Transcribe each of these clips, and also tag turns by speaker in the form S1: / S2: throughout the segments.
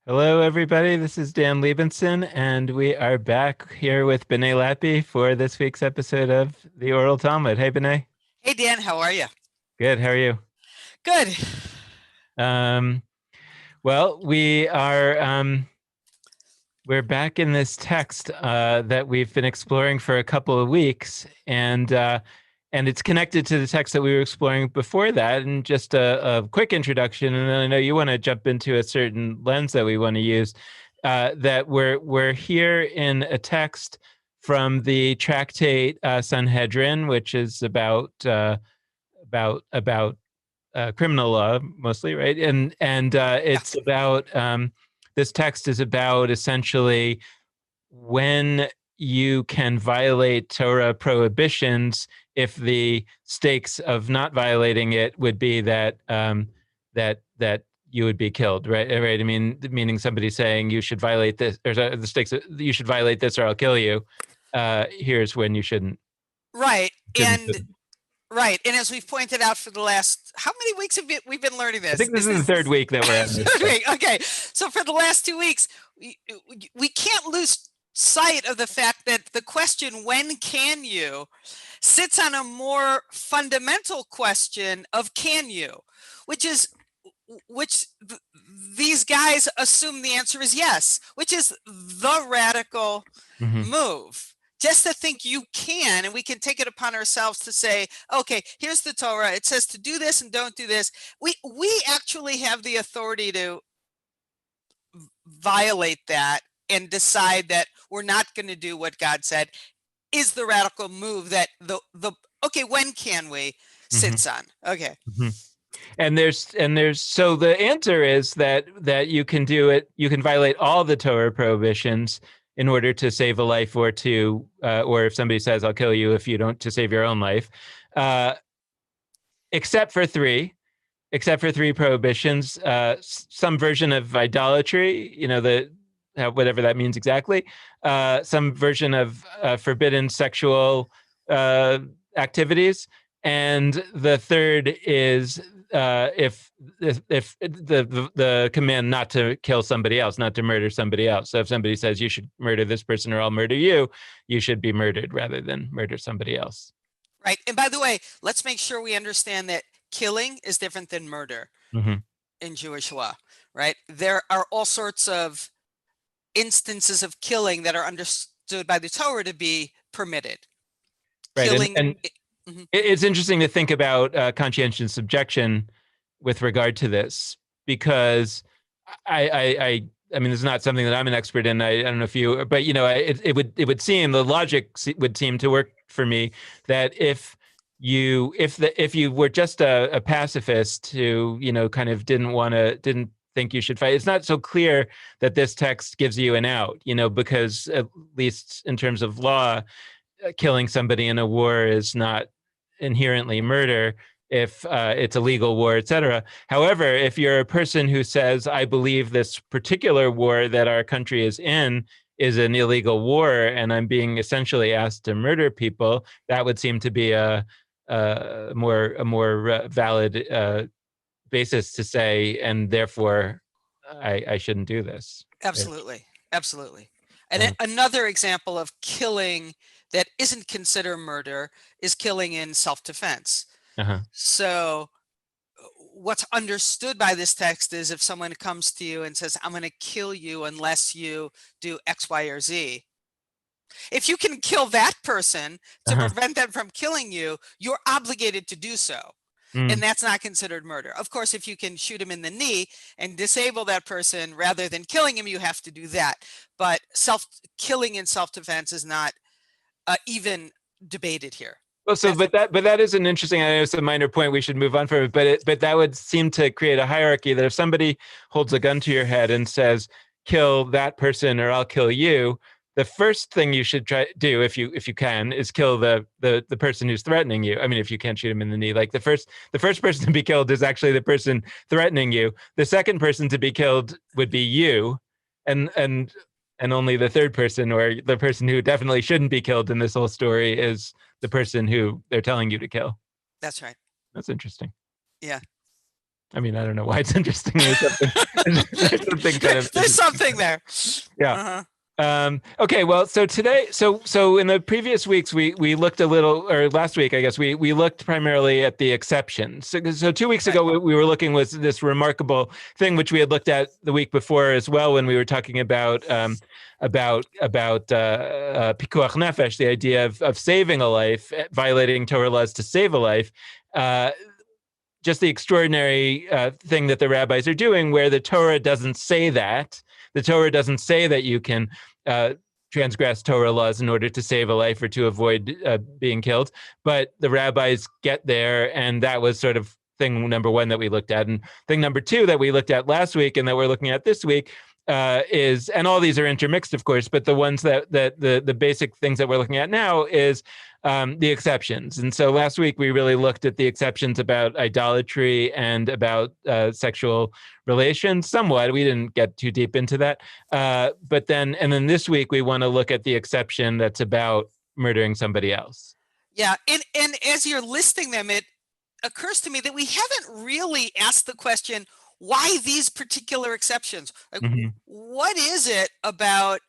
S1: Hello, everybody. This is Dan Liebenson, and we are back here with B'nai Lappi for this week's episode of the Oral Talmud. Hey, B'nai.
S2: Hey Dan, how are you?
S1: Good. How are you?
S2: Good.
S1: Um, well, we're back in this text that we've been exploring for a couple of weeks, and it's connected to the text that we were exploring before that. And just a quick introduction, and then I know you want to jump into a certain lens that we want to use. That we're here in a text from the tractate Sanhedrin, which is about criminal law mostly, right? And
S2: Yeah.
S1: it's about this text is about essentially when you can violate Torah prohibitions if the stakes of not violating it would be that you would be killed, right? Right. I mean, meaning somebody saying you should violate this, or the stakes you should violate this, or I'll kill you. Here's when you shouldn't
S2: Right.
S1: shouldn't do
S2: And
S1: them.
S2: right. And as we've pointed out for the last, how many weeks have we've been learning
S1: I
S2: this?
S1: think this
S2: Is
S1: is the
S2: this
S1: third week that we're at this.
S2: third week? Okay. So for the last 2 weeks, we can't lose sight of the fact that the question, when can you, sits on a more fundamental question of can you, which is which these guys assume the answer is yes, which is the radical
S1: Mhm.
S2: move. Just to think you can, and we can take it upon ourselves to say, okay, here's the Torah. It says to do this and don't do this. We actually have the authority to violate that and decide that we're not going to do what God said is the radical move that the okay, when can we
S1: Mhm.
S2: sits on. Okay.
S1: Mhm. And there's so the answer is that you can do it. You can violate all the Torah prohibitions in order to save a life, or if somebody says I'll kill you if you don't, to save your own life, uh, except for three. Except for three prohibitions, some version of idolatry, whatever that means exactly, some version of forbidden sexual uh, activities, and the third is if the command not to kill somebody else, not to murder somebody else. So if somebody says you should murder this person or I'll murder you, you should be murdered rather than murder somebody else.
S2: Right. And by the way, let's make sure we understand that killing is different than murder
S1: Mm-hmm.
S2: in Jewish law, right? There are all sorts of instances of killing that are understood by the Torah to be permitted.
S1: Right, and
S2: Killing.
S1: and
S2: Mhm.
S1: it's interesting to think about conscientious objection with regard to this, because I mean, this is not something that I'm an expert in. I don't know if you, but it would seem the logic would seem to work for me that if you were just a pacifist who kind of didn't think you should fight, it's not so clear that this text gives you an out, because at least in terms of law, killing somebody in a war is not inherently murder if it's a legal war, etc. However, if you're a person who says, I believe this particular war that our country is in is an illegal war and I'm being essentially asked to murder people, that would seem to be a more valid basis to say, and therefore I shouldn't do this. Right?
S2: Absolutely. Absolutely. And
S1: So,
S2: another example of killing that isn't considered murder is killing in self-defense.
S1: uh-huh.
S2: So what's understood by this text is if someone comes to you and says, I'm going to kill you unless you do X, Y, or Z. If you can kill that person to
S1: Uh-huh.
S2: prevent them from killing you, you're obligated to do so. And
S1: Mm.
S2: that's not considered murder. Of course, if you can shoot him in the knee and disable that person rather than killing him, you have to do that. But killing in self-defense is not even debated here.
S1: Well, so
S2: That's
S1: but that is an interesting. I know it's a minor point. We should move on from it. But that would seem to create a hierarchy that if somebody holds a gun to your head and says, "Kill that person or I'll kill you," the first thing you should try do, if you can, is kill the person who's threatening you. I mean, if you can't shoot him in the knee, like the first person to be killed is actually the person threatening you. The second person to be killed would be you, and and and only the third person, or the person who definitely shouldn't be killed in this whole story, is the person who they're telling you to kill.
S2: right.
S1: That's interesting.
S2: Yeah.
S1: I mean, I don't know why it's interesting. There's something, there's something kind of
S2: There's something there.
S1: yeah.
S2: Uh-huh.
S1: Okay, well, so today, so in the previous weeks, we looked a little, or last week, I guess, we looked primarily at the exceptions. So 2 weeks
S2: Right.
S1: ago, we were looking with this remarkable thing, which we had looked at the week before as well, when we were talking about pikuach nefesh, the idea of saving a life, violating Torah laws to save a life. Just the extraordinary thing that the rabbis are doing, where the Torah doesn't say that. The Torah doesn't say that you can transgress Torah laws in order to save a life or to avoid being killed. But the rabbis get there, and that was sort of thing number one that we looked at. And thing number two that we looked at last week and that we're looking at this week is, and all these are intermixed, of course, but the ones that the basic things that we're looking at now is the exceptions. And so last week we really looked at the exceptions about idolatry and about sexual relations somewhat. We didn't get too deep into that. But then this week we want to look at the exception that's about murdering somebody else.
S2: Yeah. And as you're listing them, it occurs to me that we haven't really asked the question, why these particular exceptions? Like, what is it about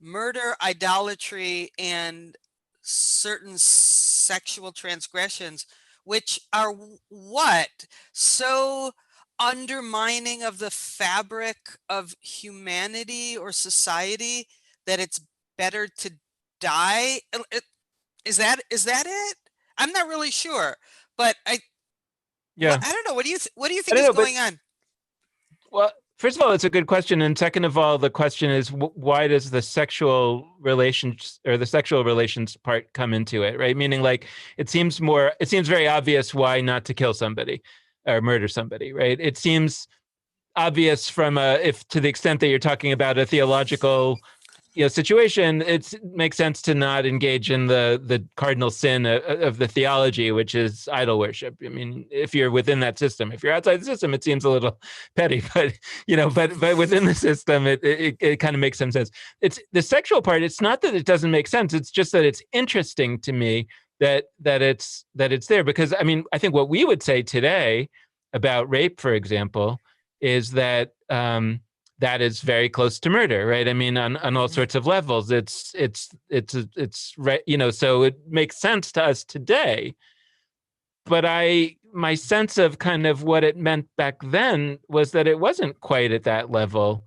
S2: murder, idolatry, and certain sexual transgressions, which are what? So undermining of the fabric of humanity or society that it's better to die? Is that it? I'm not really sure, but I don't know. What do you think is going on?
S1: Well, first of all, it's a good question, and second of all, the question is why does the sexual relations or the sexual relations part come into it, right? Meaning, like, it seems very obvious why not to kill somebody or murder somebody, right? It seems obvious from if to the extent that you're talking about a theological situation, it makes sense to not engage in the cardinal sin of the theology, which is idol worship. I mean, if you're within that system, if you're outside the system, it seems a little petty, but but within the system, it kind of makes some sense. It's the sexual part. It's not that it doesn't make sense. It's just that it's interesting to me that it's there, because I mean, I think what we would say today about rape, for example, is that that is very close to murder, right? I mean, on all sorts of levels, it's right, so it makes sense to us today. But my sense of kind of what it meant back then was that it wasn't quite at that level.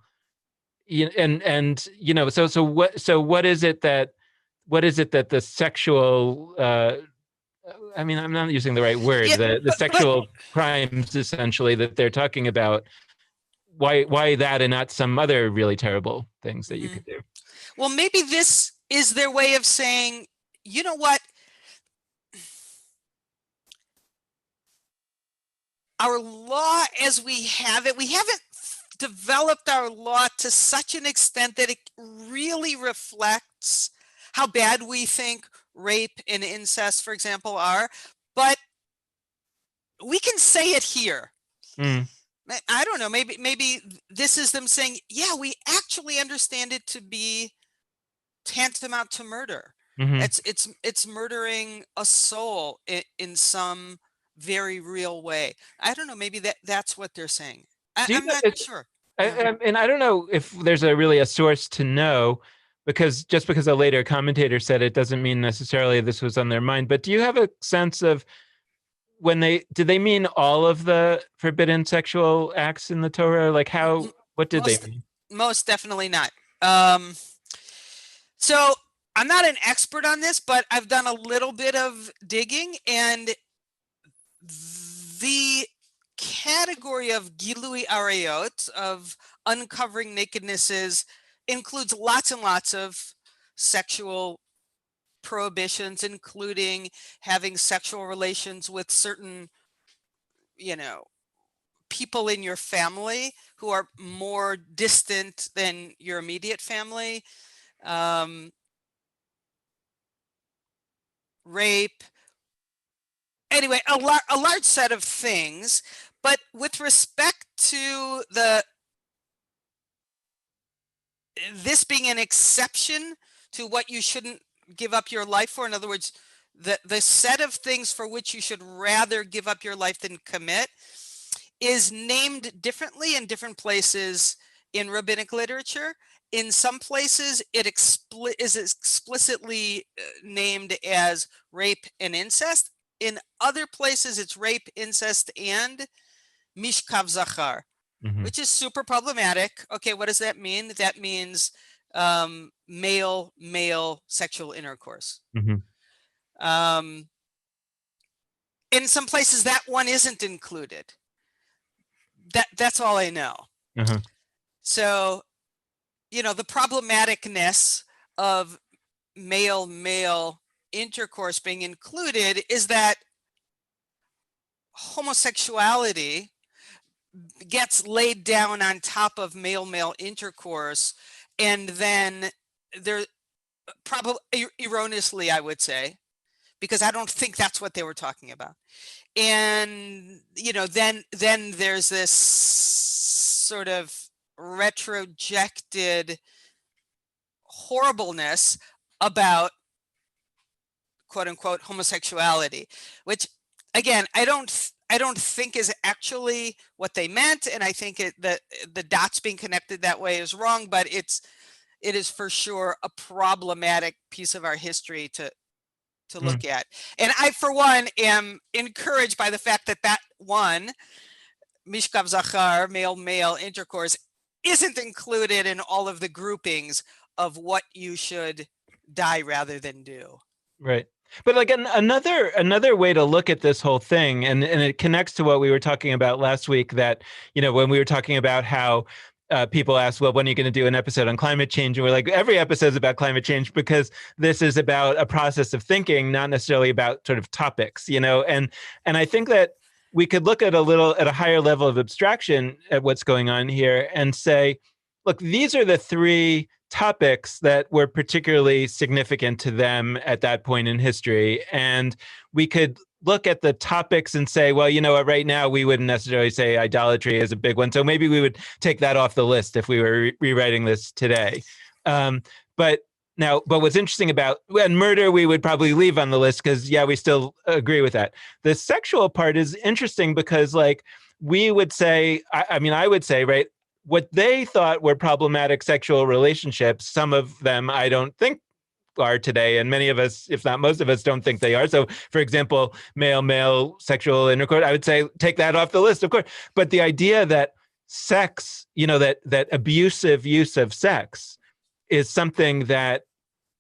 S1: So what is it that the sexual I mean, I'm not using the right word, the sexual crimes essentially that they're talking about, why that and not some other really terrible things that you could do?
S2: Well, maybe this is their way of saying, you know what? Our law as we have it, we haven't developed our law to such an extent that it really reflects how bad we think rape and incest, for example, are. But we can say it here. I don't know, maybe this is them saying, yeah, we actually understand it to be tantamount to murder. It's murdering a soul in some very real way. I don't know, maybe that's what they're saying. I'm not sure.
S1: And I don't know if there's really a source to know, because just because a later commentator said it doesn't mean necessarily this was on their mind. But do you have a sense of did they mean all of the forbidden sexual acts in the Torah? Like what did they mean?
S2: Most definitely not. So I'm not an expert on this, but I've done a little bit of digging, and the category of gilui arayot, of uncovering nakednesses, includes lots and lots of sexual prohibitions, including having sexual relations with certain, people in your family who are more distant than your immediate family, rape, anyway, a large set of things. But with respect to this being an exception to what you shouldn't give up your life for, in other words, the set of things for which you should rather give up your life than commit, is named differently in different places in rabbinic literature. In some places, it is explicitly named as rape and incest. In other places, it's rape, incest, and mishkav zachar, which is super problematic. Okay, what does that mean? That means male sexual intercourse. In some places, that one isn't included. That's all I know. So, you know, the problematicness of male intercourse being included is that homosexuality gets laid down on top of male intercourse, and then there probably erroneously, I would say, because I don't think that's what they were talking about. And you know, then there's this sort of retrojected horribleness about quote unquote homosexuality, which again, I don't think is actually what they meant, and I think the dots being connected that way is wrong, but it is for sure a problematic piece of our history to look at. And I, for one, am encouraged by the fact that one, mishkav zachar, male intercourse, isn't included in all of the groupings of what you should die rather than do.
S1: Right. But like another way to look at this whole thing, and it connects to what we were talking about last week, that, you know, when we were talking about how people ask, well, when are you going to do an episode on climate change? And we're like, every episode is about climate change, because this is about a process of thinking, not necessarily about sort of topics, you know? And I think that we could look at a higher level of abstraction at what's going on here and say, look, these are the three topics that were particularly significant to them at that point in history. And we could look at the topics and say, well, you know what, right now we wouldn't necessarily say idolatry is a big one. So maybe we would take that off the list if we were rewriting this today. But what's interesting about, and murder, we would probably leave on the list because, yeah, we still agree with that. The sexual part is interesting because, like, we would say, I would say, right, what they thought were problematic sexual relationships, some of them I don't think are today, and many of us, if not most of us, don't think they are. So, for example, male sexual intercourse, I would say take that off the list, of course. But the idea that sex, you know, that abusive use of sex is something that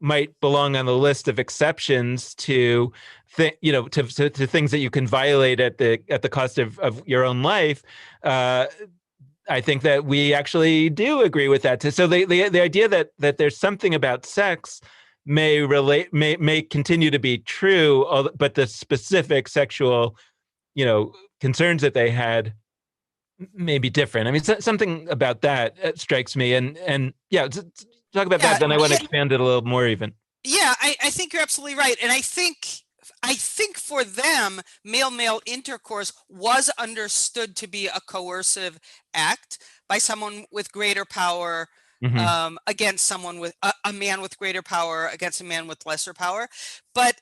S1: might belong on the list of exceptions to to things that you can violate at the cost of your own life. I think that we actually do agree with that. So the idea that there's something about sex may continue to be true, but the specific sexual, you know, concerns that they had may be different. I mean, something about that strikes me. And yeah, talk about that. Then I want to expand it a little more even.
S2: Yeah, I think you're absolutely right. And I think for them, male intercourse was understood to be a coercive act by someone with greater power against someone with a man with greater power against a man with lesser power. But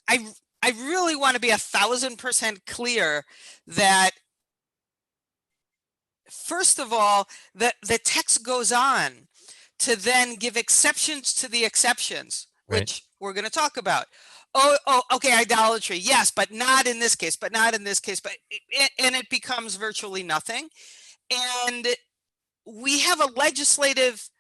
S2: I really want to be 1,000% clear that, first of all, the text goes on to then give exceptions to the exceptions, which we're going to talk about. Oh, okay, idolatry, yes, but not in this case, but not in this case, and it becomes virtually nothing. And we have a legislative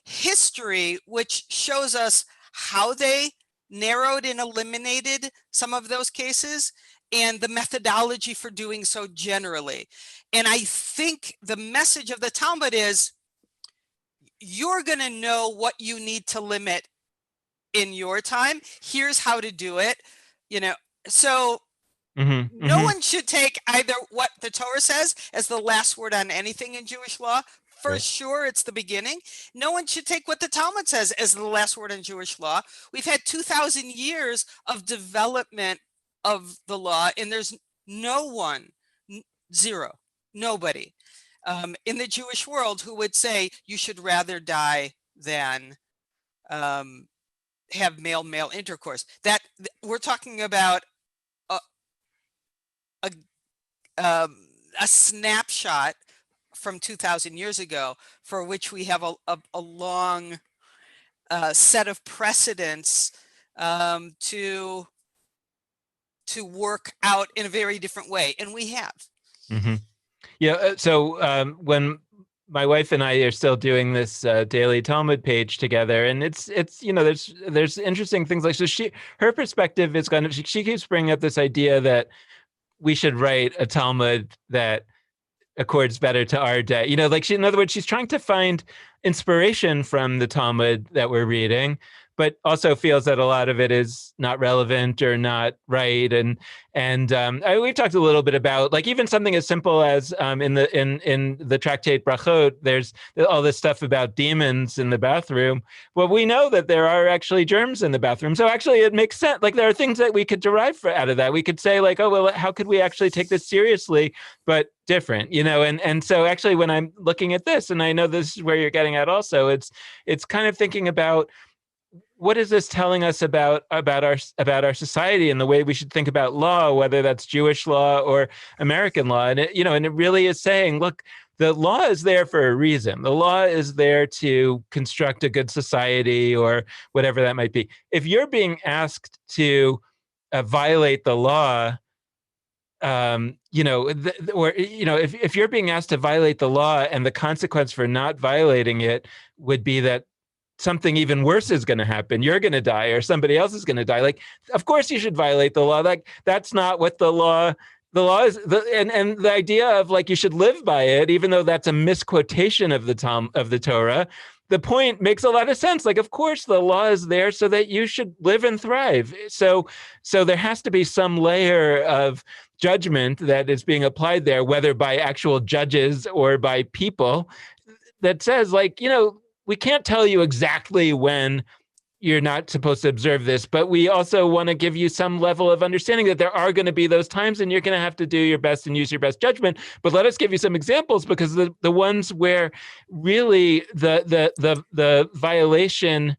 S2: history which shows us how they narrowed and eliminated some of those cases and the methodology for doing so generally. And I think the message of the Talmud is, you're going to know what you need to limit in your time. Here's how to do it. You know, so no one should take either what the Torah says as the last word on anything in Jewish law. For sure, it's the beginning. No one should take what the Talmud says as the last word in Jewish law. We've had 2,000 years of development of the law, and there's no one, zero, nobody in the Jewish world who would say you should rather die than have male intercourse. That we're talking about a a snapshot from 2,000 years ago, for which we have a long set of precedents to work out in a very different way, and we have.
S1: Mm-hmm. Yeah. So when my wife and I are still doing this daily Talmud page together, and it's there's interesting things like, so her perspective is kind of, she keeps bringing up this idea that we should write a Talmud that accords better to our day. Like, in other words, she's trying to find inspiration from the Talmud that we're reading, but also feels that a lot of it is not relevant or not right. And we've talked a little bit about, like, even something as simple as in the tractate Brachot, there's all this stuff about demons in the bathroom. Well, we know that there are actually germs in the bathroom, so actually it makes sense. Like, there are things that we could derive out of that. We could say, like, oh well, how could we actually take this seriously but different, and so actually when I'm looking at this, and I know this is where you're getting at also, it's kind of thinking about, what is this telling us about our society and the way we should think about law, whether that's Jewish law or American law. And it really is saying, look, the law is there for a reason. The law is there to construct a good society or whatever that might be. If you're being asked to violate the law, if you're being asked to violate the law and the consequence for not violating it would be that something even worse is going to happen, you're going to die or somebody else is going to die, like, of course you should violate the law. Like, that's not what the law is. And the idea of, like, you should live by it, even though that's a misquotation of the Torah, the point makes a lot of sense. Like, of course the law is there so that you should live and thrive. So there has to be some layer of judgment that is being applied there, whether by actual judges or by people, that says, like, we can't tell you exactly when you're not supposed to observe this, but we also want to give you some level of understanding that there are going to be those times and you're going to have to do your best and use your best judgment. But let us give you some examples, because the ones where really the violation,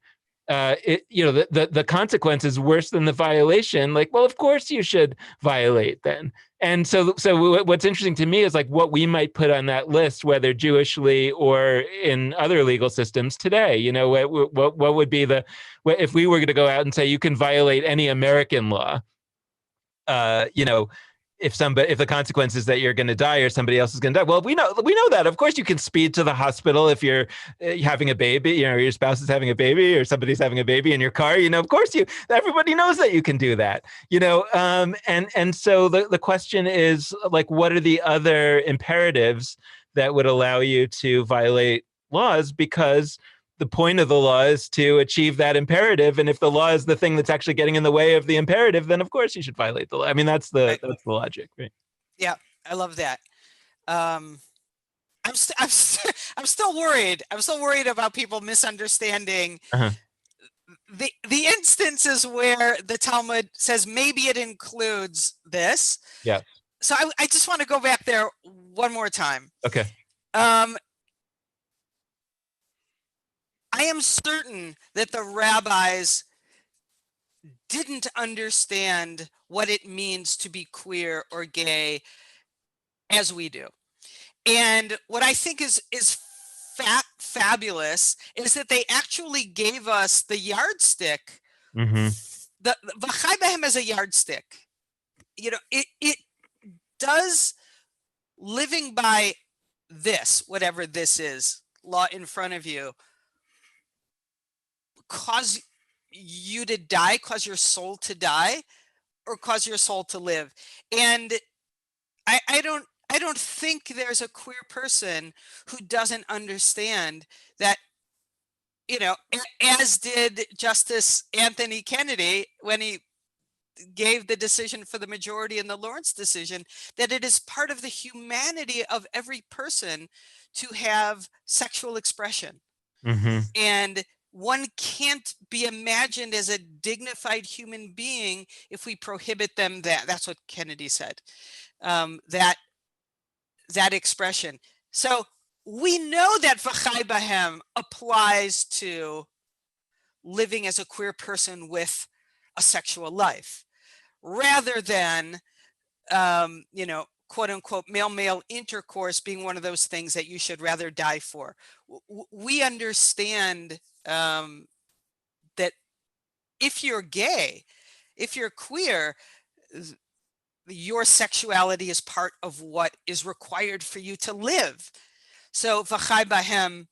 S1: the consequence is worse than the violation, like, well, of course you should violate then. And so what's interesting to me is, like, what we might put on that list, whether Jewishly or in other legal systems today. What would be if we were going to go out and say you can violate any American law, if the consequence is that you're going to die or somebody else is going to die. Well, we know that. Of course, you can speed to the hospital if you're having a baby, your spouse is having a baby or somebody's having a baby in your car. Of course everybody knows that you can do that. And so the question is, like, what are the other imperatives that would allow you to violate laws? Because the point of the law is to achieve that imperative. And if the law is the thing that's actually getting in the way of the imperative, then of course you should violate the law. I mean, that's the logic, right?
S2: Yeah, I love that. I'm still worried. I'm still worried about people misunderstanding the instances where the Talmud says maybe it includes this.
S1: Yeah.
S2: So I just want to go back there one more time.
S1: Okay.
S2: I am certain that the rabbis didn't understand what it means to be queer or gay as we do. And what I think is fabulous is that they actually gave us the yardstick.
S1: Mm-hmm.
S2: The V'chai Behem as a yardstick. It does, living by this, whatever this is, law in front of you, cause you to die, cause your soul to die, or cause your soul to live. And I don't think there's a queer person who doesn't understand that, as did Justice Anthony Kennedy when he gave the decision for the majority in the Lawrence decision, that it is part of the humanity of every person to have sexual expression.
S1: Mm-hmm.
S2: And one can't be imagined as a dignified human being if we prohibit them that. That's what Kennedy said, that expression. So we know that V'chai Bahem applies to living as a queer person with a sexual life, rather than, quote unquote male-male intercourse being one of those things that you should rather die for. We understand that if you're gay, if you're queer, your sexuality is part of what is required for you to live. So v'chai bahem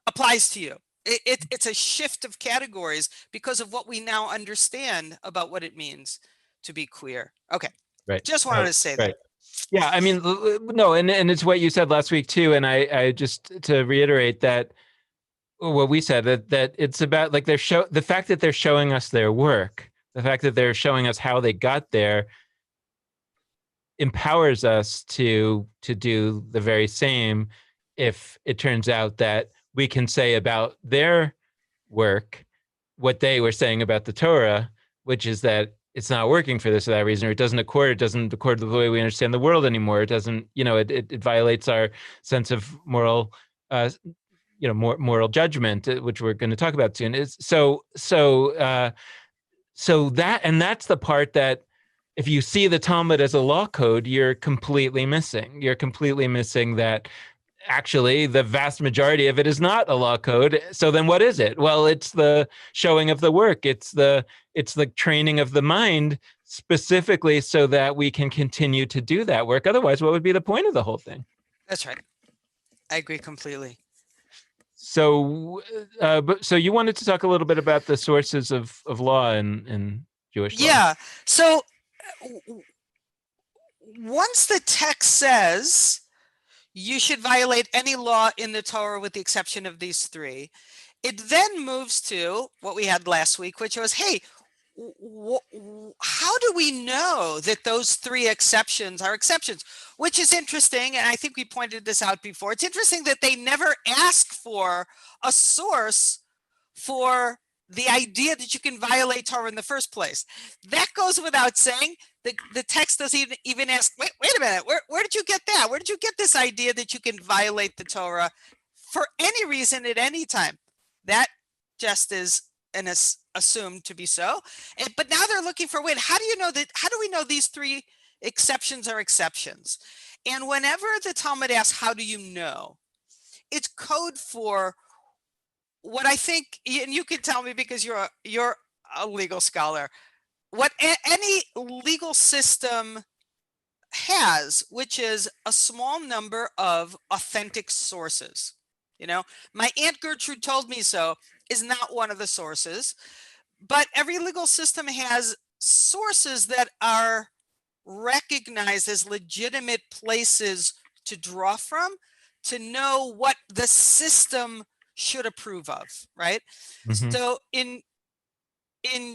S2: applies to you. It's a shift of categories because of what we now understand about what it means to be queer. Okay,
S1: Right.
S2: just wanted to say that.
S1: Right. Yeah, I mean, no, and it's what you said last week too, and I just to reiterate that what we said that it's about like the fact that they're showing us their work, the fact that they're showing us how they got there, empowers us to do the very same. If it turns out that we can say about their work what they were saying about the Torah, which is that it's not working for this or that reason, or it doesn't accord with the way we understand the world anymore. It doesn't, it violates our sense of moral, moral judgment, which we're going to talk about soon. Is so that, and that's the part that if you see the Talmud as a law code, you're completely missing. You're completely missing that actually the vast majority of it is not a law code. So then what is it? Well, it's the showing of the work. It's the training of the mind specifically so that we can continue to do that work. Otherwise, what would be the point of the whole thing?
S2: That's right. I agree completely.
S1: So, so you wanted to talk a little bit about the sources of law in Jewish law.
S2: Yeah. So once the text says you should violate any law in the Torah with the exception of these three, it then moves to what we had last week, which was, hey, how do we know that those three exceptions are exceptions? Which is interesting, and I think we pointed this out before. It's interesting that they never ask for a source for the idea that you can violate Torah in the first place. That goes without saying. The text doesn't even ask, wait a minute, where did you get that? Where did you get this idea that you can violate the Torah for any reason at any time? That just is assumed to be so. But now they're looking for, how do you know that? How do we know these three exceptions are exceptions? And whenever the Talmud asks, how do you know? It's code for what I think, and you can tell me because you're a legal scholar, what any legal system has, which is a small number of authentic sources. My Aunt Gertrude told me so is not one of the sources, but every legal system has sources that are recognized as legitimate places to draw from to know what the system should approve of, right? Mm-hmm. So in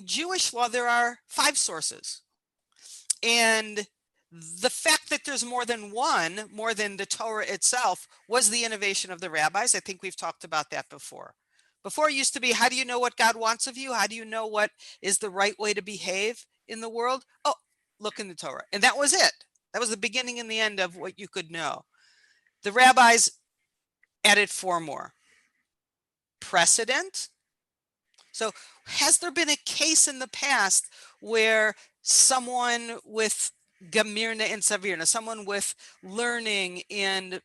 S2: Jewish law, there are 5 sources. And the fact that there's more than one, more than the Torah itself, was the innovation of the rabbis. I think we've talked about that before. Before it used to be, how do you know what God wants of you? How do you know what is the right way to behave in the world? Oh, look in the Torah. And that was it. That was the beginning and the end of what you could know. The rabbis added 4 more. Precedent. So has there been a case in the past where someone with Gamirna and Savirna, someone with learning and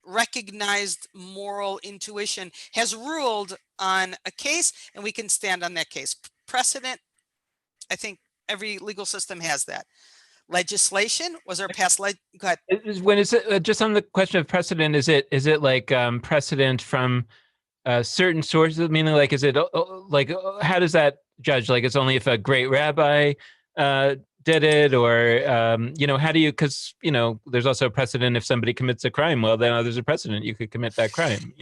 S2: recognized moral intuition, has ruled on a case and we can stand on that case? Precedent, I think every legal system has that. Legislation, was there past go ahead.
S1: When it's just on the question of precedent, is it like precedent from certain sources? Meaning, like, is it like, how does that judge? Like, it's only if a great rabbi did it, or how do you? Because there's also a precedent if somebody commits a crime. Well, then there's a precedent you could commit that crime.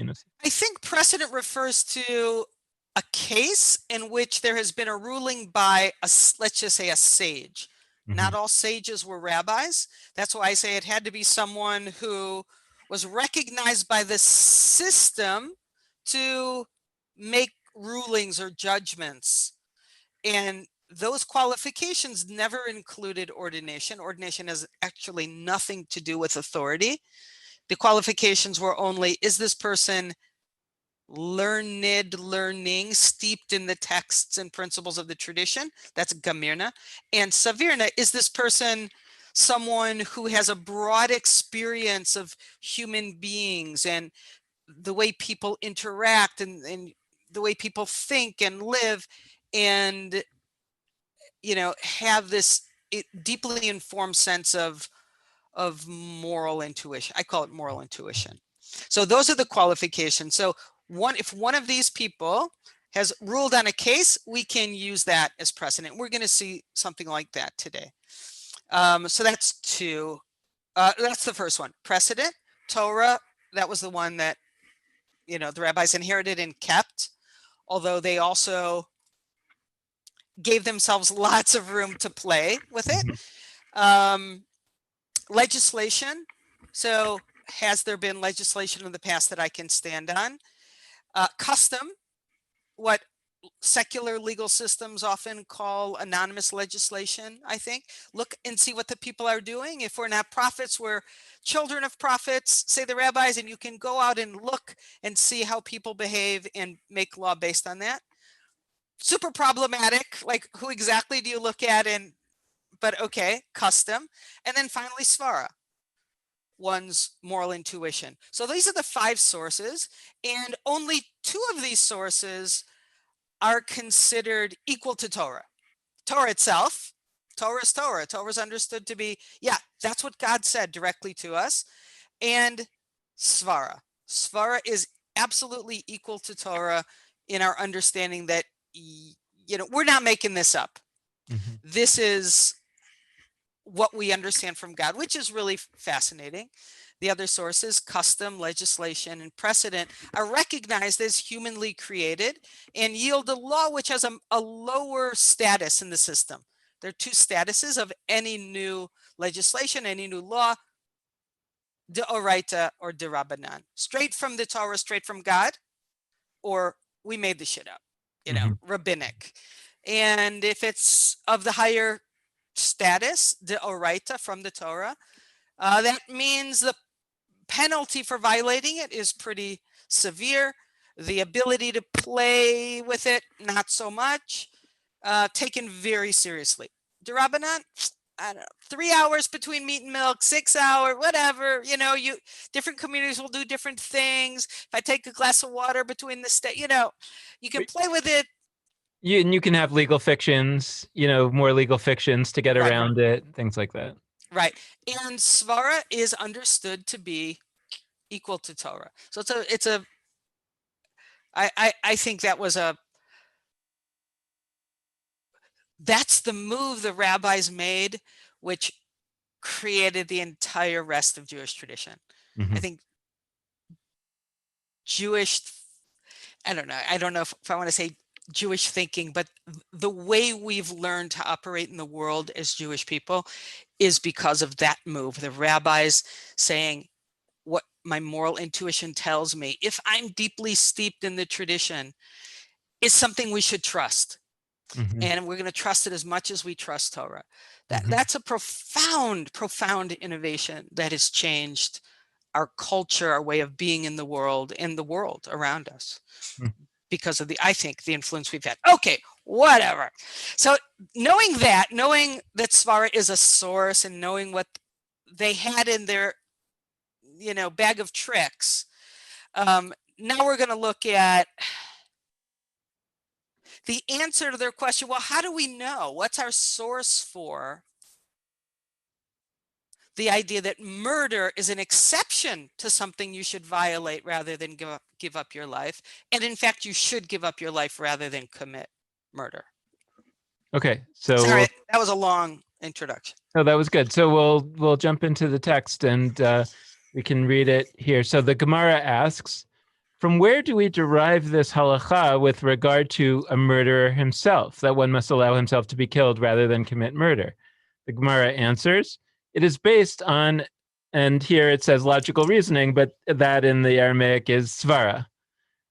S2: I think precedent refers to a case in which there has been a ruling by let's just say a sage. Mm-hmm. Not all sages were rabbis. That's why I say it had to be someone who was recognized by the system to make rulings or judgments. And those qualifications never included ordination. Ordination has actually nothing to do with authority. The qualifications were only, is this person learning, steeped in the texts and principles of the tradition? That's Gamirna. And Savirna, is this person someone who has a broad experience of human beings and the way people interact and the way people think and live, and have this deeply informed sense of moral intuition. I call it moral intuition. So those are the qualifications. So if one of these people has ruled on a case, we can use that as precedent. We're going to see something like that today. So that's two. That's the first one. Precedent. Torah, that was the one that the rabbis inherited and kept, although they also gave themselves lots of room to play with it. Legislation. So has there been legislation in the past that I can stand on? Custom, what secular legal systems often call anonymous legislation, I think. Look and see what the people are doing. If we're not prophets, we're children of prophets, say the rabbis, and you can go out and look and see how people behave and make law based on that. Super problematic, like who exactly do you look at? But okay, custom. And then finally, svara, one's moral intuition. So these are the 5 sources, and only 2 of these sources are considered equal to Torah. Torah itself, Torah is Torah. Torah is understood to be, that's what God said directly to us. And svara. Svara is absolutely equal to Torah in our understanding that, we're not making this up.
S1: Mm-hmm.
S2: This is what we understand from God, which is really fascinating. The other sources, custom, legislation, and precedent, are recognized as humanly created and yield a law which has a lower status in the system. There are 2 statuses of any new legislation, any new law: deoraita or derabbanan, straight from the Torah, straight from God, or we made the shit up, rabbinic. And if it's of the higher status, deoraita, from the Torah, that means the penalty for violating it is pretty severe. The ability to play with it, not so much. Taken very seriously. D'Rabbanan, I don't know, 3 hours between meat and milk, 6 hours, whatever. Different communities will do different things. If I take a glass of water between the you can play with it.
S1: You can have legal fictions, more legal fictions to get around it, things like that.
S2: Right. And svara is understood to be equal to Torah. So I think that's the move the rabbis made, which created the entire rest of Jewish tradition.
S1: Mm-hmm.
S2: I think I don't know if I want to say Jewish thinking, but the way we've learned to operate in the world as Jewish people is because of that move. The rabbis saying, what my moral intuition tells me, if I'm deeply steeped in the tradition, is something we should trust.
S1: Mm-hmm.
S2: And we're going to trust it as much as we trust Torah.
S1: Mm-hmm.
S2: That's a profound innovation that has changed our culture, our way of being in the world, and the world around us, because of I think the influence we've had. Okay, whatever. So knowing that Svara is a source, and knowing what they had in their bag of tricks, now we're going to look at the answer to their question. Well, how do we know? What's our source for the idea that murder is an exception to something you should violate rather than give up your life? And in fact, you should give up your life rather than commit murder.
S1: Okay, so
S2: sorry, that was a long introduction.
S1: No, that was good. So we'll jump into the text, and we can read it here. So the Gemara asks, from where do we derive this halacha with regard to a murderer himself, that one must allow himself to be killed rather than commit murder? The Gemara answers, it is based on, and here it says logical reasoning, but that in the Aramaic is svara,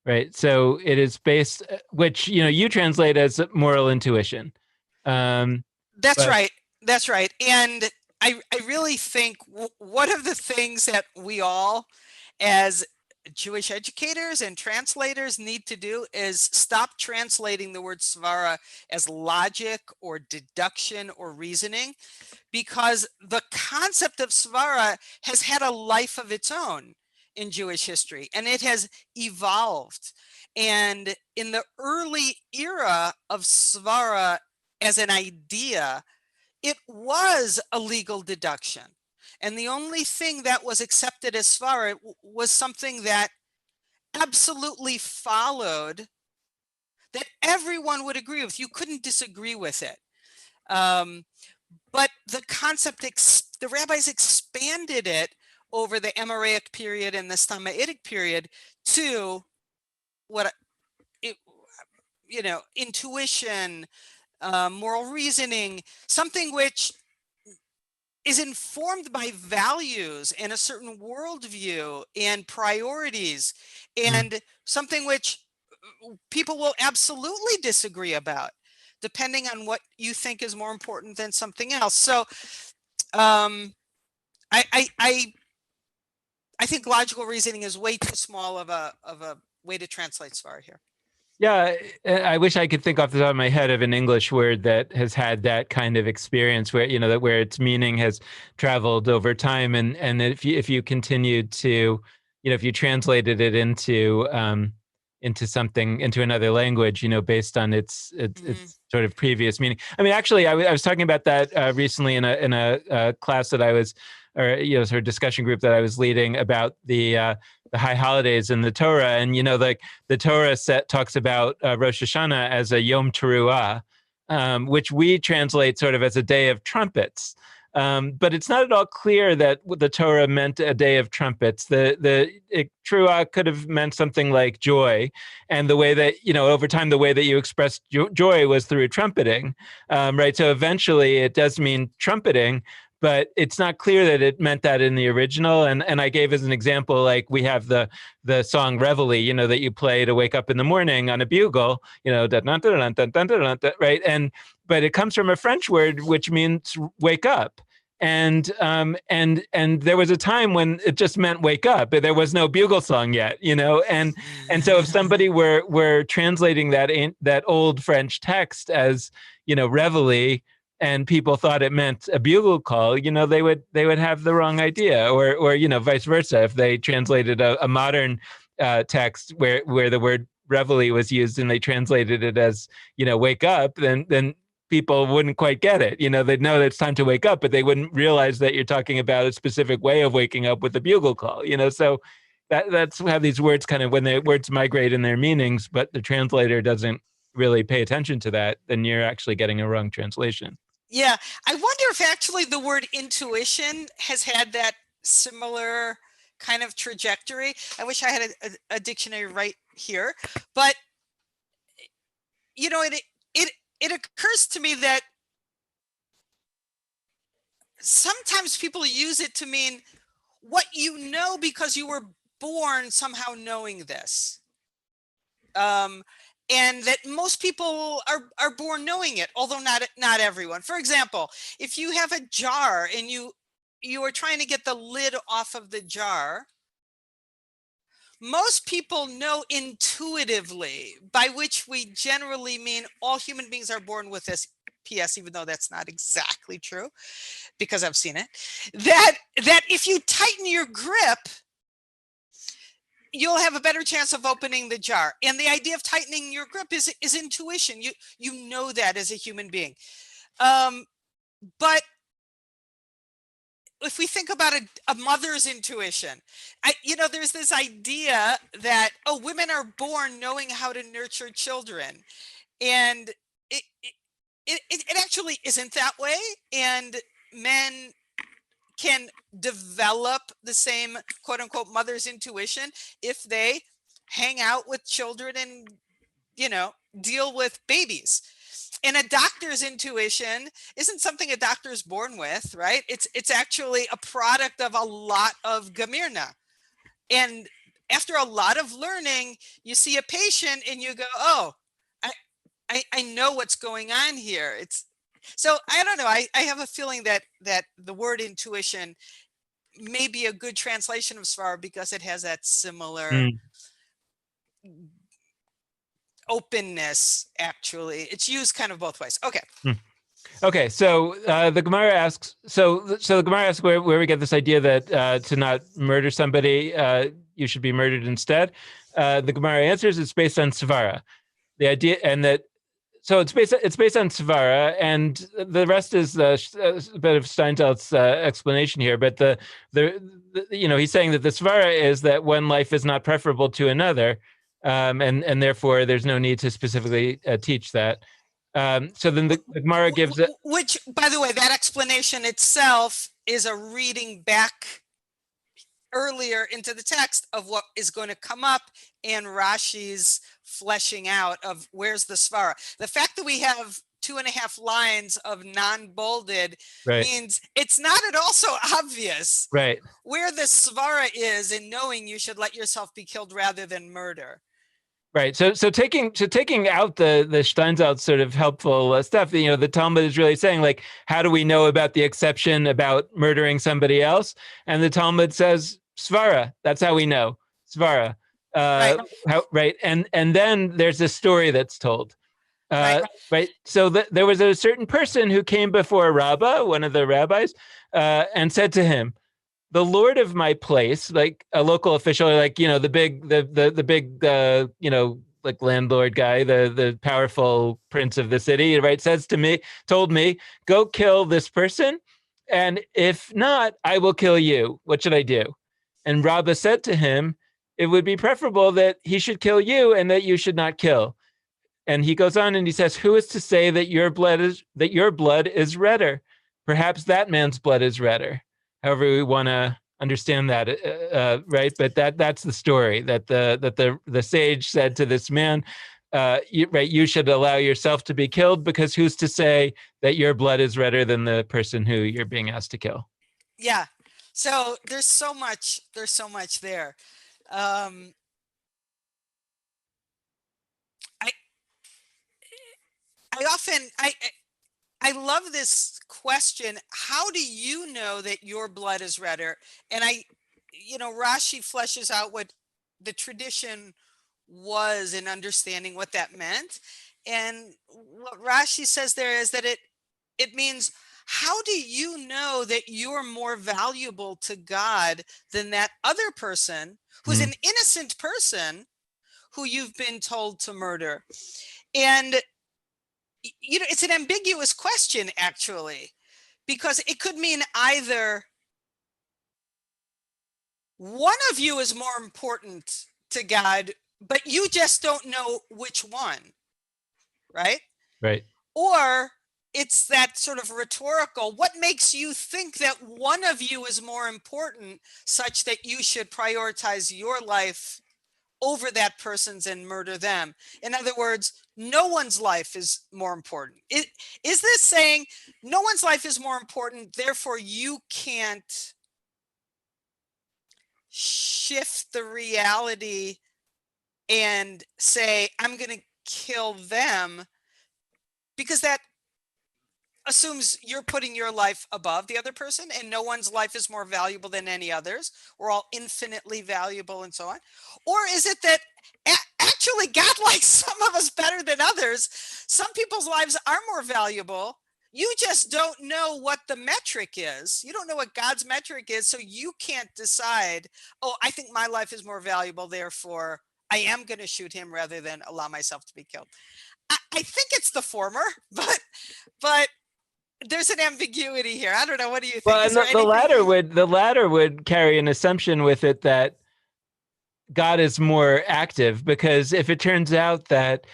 S1: right? So it is based, which you translate as moral intuition.
S2: That's right. That's right. And I really think one of the things that we all, as Jewish educators and translators need to do is stop translating the word svara as logic or deduction or reasoning, because the concept of svara has had a life of its own in Jewish history, and it has evolved. And in the early era of svara as an idea, it was a legal deduction. And the only thing that was accepted as svara was something that absolutely followed, that everyone would agree with. You couldn't disagree with it. But the concept, the rabbis expanded it over the Amoraic period and the Stama'itic period to what, intuition, moral reasoning, something which is informed by values and a certain worldview and priorities, and something which people will absolutely disagree about, depending on what you think is more important than something else. So I think logical reasoning is way too small of a way to translate svara here.
S1: Yeah, I wish I could think off the top of my head of an English word that has had that kind of experience where, that where its meaning has traveled over time. And if you continued to, if you translated it into something, into another language, based on its sort of previous meaning. I mean, actually, I was talking about that recently in a class that I was, or sort of discussion group that I was leading about the high holidays in the Torah. And like the Torah talks about Rosh Hashanah as a Yom Teruah, which we translate sort of as a day of trumpets. But it's not at all clear that the Torah meant a day of trumpets. The Teruah could have meant something like joy, and the way that over time the way that you expressed joy was through trumpeting, right? So eventually it does mean trumpeting, but it's not clear that it meant that in the original. And I gave as an example, like we have the song Reveille, that you play to wake up in the morning on a bugle, right? But it comes from a French word which means wake up. And there was a time when it just meant wake up, but there was no bugle song yet, and so if somebody were translating that old French text as Reveille, and people thought it meant a bugle call, they would have the wrong idea, or vice versa. If they translated a modern text where the word reveille was used and they translated it as wake up, then people wouldn't quite get it. They'd know that it's time to wake up, but they wouldn't realize that you're talking about a specific way of waking up with a bugle call. So that's how these words kind of, when the words migrate in their meanings, but the translator doesn't really pay attention to that, then you're actually getting a wrong translation.
S2: Yeah, I wonder if actually the word intuition has had that similar kind of trajectory. I wish I had a dictionary right here, but it occurs to me that sometimes people use it to mean what because you were born somehow knowing this. And that most people are born knowing it, although not everyone. For example, if you have a jar and you are trying to get the lid off of the jar, most people know intuitively, by which we generally mean all human beings are born with this. P.S. Even though that's not exactly true, because I've seen it, that if you tighten your grip, you'll have a better chance of opening the jar. And the idea of tightening your grip is intuition. You know that as a human being. But if we think about a mother's intuition, there's this idea that, women are born knowing how to nurture children. And it actually isn't that way. And men can develop the same quote unquote mother's intuition if they hang out with children and deal with babies. And a doctor's intuition isn't something a doctor is born with, right? It's actually a product of a lot of gemirna. And after a lot of learning, you see a patient and you go, I know what's going on here. So I don't know. I have a feeling that the word intuition may be a good translation of svara because it has that similar
S1: Mm.
S2: openness. Actually, it's used kind of both ways. Okay.
S1: Mm. Okay, so the Gemara asks. So the Gemara asks where we get this idea that to not murder somebody, you should be murdered instead. The Gemara answers it's based on svara. The idea, and that so it's based on svara, and the rest is a bit of Steinsaltz's explanation here. But the he's saying that the svara is that one life is not preferable to another, and therefore there's no need to specifically teach that. So then the Gemara gives it.
S2: Which, by the way, that explanation itself is a reading back earlier into the text of what is going to come up in Rashi's fleshing out of where's the svara. The fact that we have 2.5 lines of non-bolded means it's not at all so obvious where the svara is in knowing you should let yourself be killed rather than murder.
S1: Right. So taking out the Steinsaltz sort of helpful stuff, the Talmud is really saying, like, how do we know about the exception about murdering somebody else? And the Talmud says svara. That's how we know svara. Right. And then there's a story that's told. Right. So there was a certain person who came before Rabbah, one of the rabbis, and said to him, the lord of my place, like a local official, like, the big, like landlord guy, the powerful prince of the city, right, told me, go kill this person. And if not, I will kill you. What should I do? And Rabbah said to him, it would be preferable that he should kill you and that you should not kill. And he goes on and he says, who is to say that your blood is redder? Perhaps that man's blood is redder. However we want to understand that, right? But that's the story that the sage said to this man, you should allow yourself to be killed because who's to say that your blood is redder than the person who you're being asked to kill?
S2: Yeah. So there's so much there. I love this question. How do you know that your blood is redder? And Rashi fleshes out what the tradition was in understanding what that meant. And what Rashi says there is that it means, how do you know that you're more valuable to God than that other person who's an innocent person who you've been told to murder? And it's an ambiguous question, actually, because it could mean either one of you is more important to God, but you just don't know which one, right?
S1: Right.
S2: Or it's that sort of rhetorical, what makes you think that one of you is more important such that you should prioritize your life over that person's and murder them? In other words, no one's life is more important. Is this saying no one's life is more important, therefore you can't shift the reality and say, I'm going to kill them, because that assumes you're putting your life above the other person and no one's life is more valuable than any others. We're all infinitely valuable and so on. Or is it that actually God likes some of us better than others? Some people's lives are more valuable. You just don't know what the metric is. You don't know what God's metric is. So you can't decide, oh, I think my life is more valuable, therefore I am going to shoot him rather than allow myself to be killed. I think it's the former, but there's an ambiguity here. I don't know. What do you think?
S1: Well, and the latter would carry an assumption with it that God is more active, because if it turns out that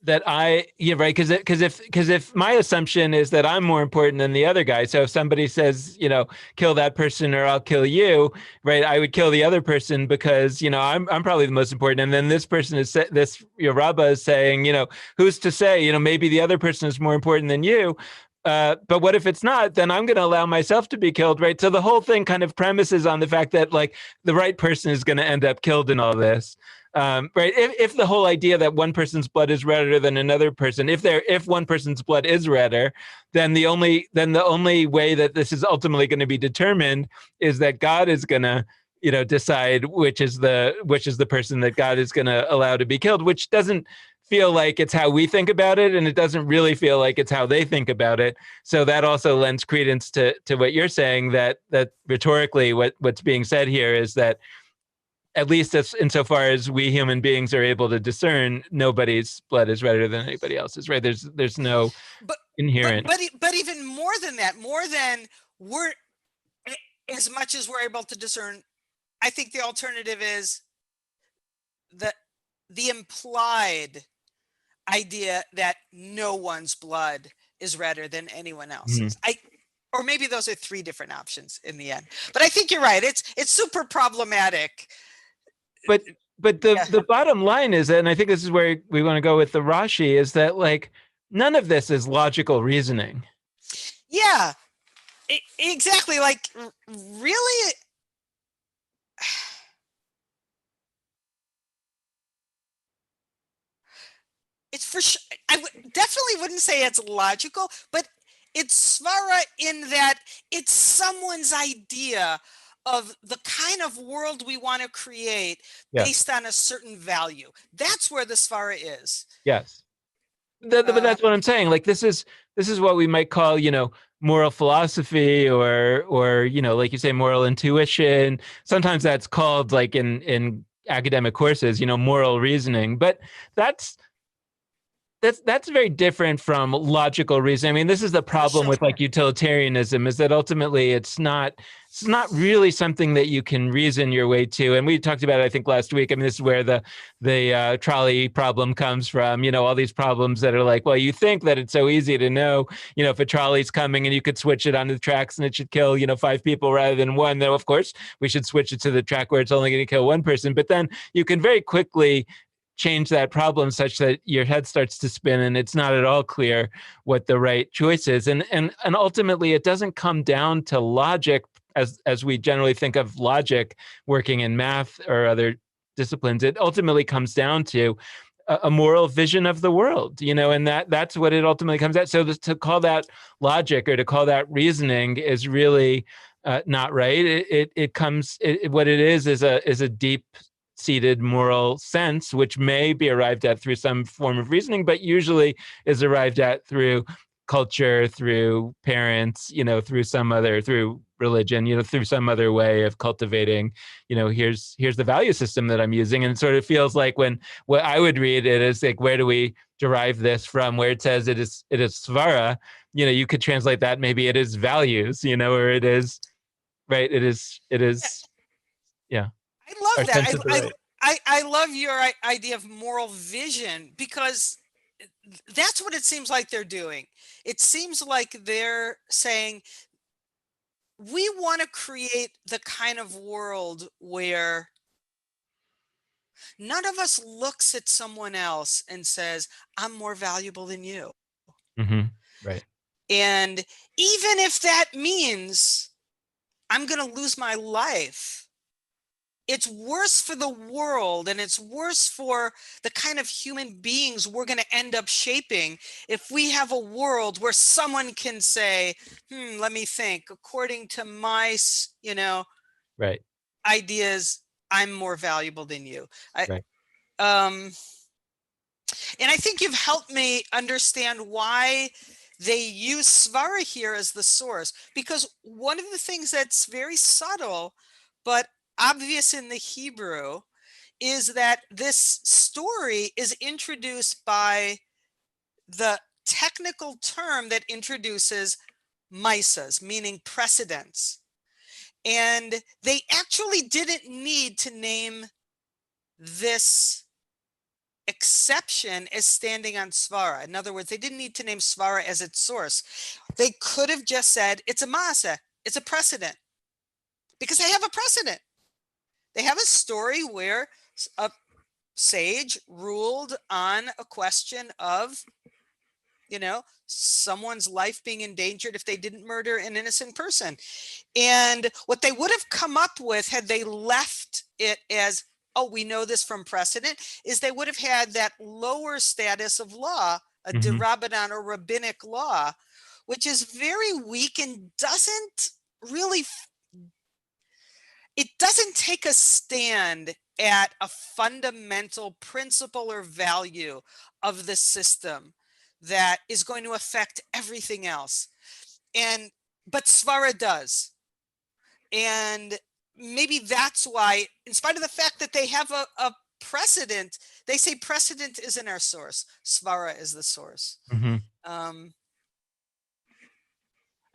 S1: because if my assumption is that I'm more important than the other guy, so if somebody says, kill that person or I'll kill you, right, I would kill the other person because I'm probably the most important, and then this person is Rabbah is saying, who's to say, maybe the other person is more important than you. But what if it's not? Then I'm going to allow myself to be killed, right? So the whole thing kind of premises on the fact that, like, the right person is going to end up killed in all this. Right? If the whole idea that one person's blood is redder than another person, if one person's blood is redder, then the only way that this is ultimately going to be determined is that God is going to decide which is the person that God is going to allow to be killed, which doesn't feel like it's how we think about it, and it doesn't really feel like it's how they think about it. So that also lends credence to what you're saying, that rhetorically what's being said here is that, at least as insofar as we human beings are able to discern, nobody's blood is redder than anybody else's, right? There's no
S2: but
S1: inherent.
S2: but even more than that, more than we're, as much as we're able to discern, I think the alternative is the implied idea that no one's blood is redder than anyone else's. Or maybe those are three different options in the end. But I think you're right. It's super problematic.
S1: But the bottom line is, and I think this is where we want to go with the Rashi, is that like none of this is logical reasoning.
S2: Yeah, exactly. Like, really, it's for sure. Definitely wouldn't say it's logical, but it's svara in that it's someone's idea of the kind of world we want to create based on a certain value. That's where the svara is.
S1: Yes. But that's what I'm saying. Like this is what we might call, moral philosophy, or like you say, moral intuition. Sometimes that's called, like in academic courses, moral reasoning. But that's very different from logical reasoning. I mean, this is the problem with like utilitarianism, is that ultimately it's not really something that you can reason your way to. And we talked about it, I think, last week. I mean, this is where the trolley problem comes from. All these problems that are like, well, you think that it's so easy to know, if a trolley's coming and you could switch it onto the tracks and it should kill, 5 people rather than one, then of course we should switch it to the track where it's only going to kill one person. But then you can very quickly change that problem such that your head starts to spin and it's not at all clear what the right choice is. And ultimately it doesn't come down to logic as we generally think of logic working in math or other disciplines. It ultimately comes down to a moral vision of the world, and that's what it ultimately comes at. So to call that logic or to call that reasoning is really not right. What it is a deep seated moral sense, which may be arrived at through some form of reasoning, but usually is arrived at through culture, through parents, through religion, through some other way of cultivating, here's the value system that I'm using. And it sort of feels like when what I would read it is like, where do we derive this from? Where it says it is svara, you could translate that, maybe it is values, or it is, right? It is, yeah.
S2: I love that. I love your idea of moral vision, because that's what it seems like they're doing. It seems like they're saying, we want to create the kind of world where none of us looks at someone else and says, I'm more valuable than you.
S1: Right.
S2: And even if that means I'm going to lose my life, it's worse for the world and it's worse for the kind of human beings we're going to end up shaping if we have a world where someone can say, let me think, according to my,
S1: right,
S2: ideas, I'm more valuable than you.
S1: Right.
S2: And I think you've helped me understand why they use svara here as the source, because one of the things that's very subtle but obvious in the Hebrew is that this story is introduced by the technical term that introduces misas, meaning precedents. And they actually didn't need to name this exception as standing on svara. In other words, they didn't need to name svara as its source. They could have just said it's a masa, it's a precedent, because they have a precedent. They have a story where a sage ruled on a question of, someone's life being endangered if they didn't murder an innocent person. And what they would have come up with had they left it as, we know this from precedent, is they would have had that lower status of law, a
S1: Mhm.
S2: derabanan or rabbinic law, which is very weak and doesn't really, it doesn't take a stand at a fundamental principle or value of the system that is going to affect everything else. But Svara does. And maybe that's why, in spite of the fact that they have a precedent, they say precedent isn't our source. Svara is the source.
S1: Mhm.
S2: Um,